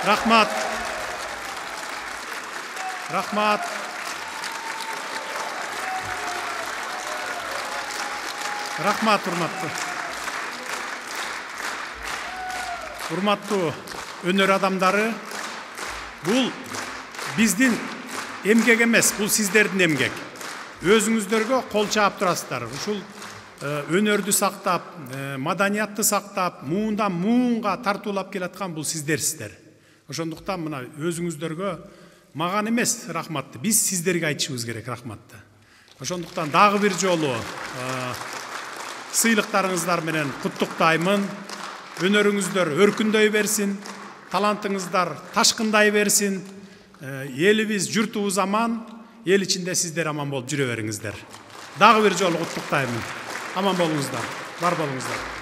Рахмат. Рахмат. Рахмат, урматтуу өнөр адамдары. Бул биздин эмгек эмес, бул сиздердин эмгек. Өзүңүздөргө кол чаап турасыздар. Ушул өнөрдү сактап, маданиятты сактап, муундан муунга тартуулап келаткан бул сиздерсиздер. Ошондуктан мына өзүңүздөргө мага эмес рахматты, биз сиздерге айтышыбыз керек рахматты. Ошондуктан дагы бир жолу сыйлыктарыңыздар менен куттуктаймын. Өнөрүңүздөр өркүндөй берсин, талантыңыздар ташкындай берсин. Элибиз, журтубуз аман, эл ичинде сиздер аман болуп жүрө бериңиздер. Дагы бир жолу куттуктаймын. Аман болуңуздар, бар болуңуздар.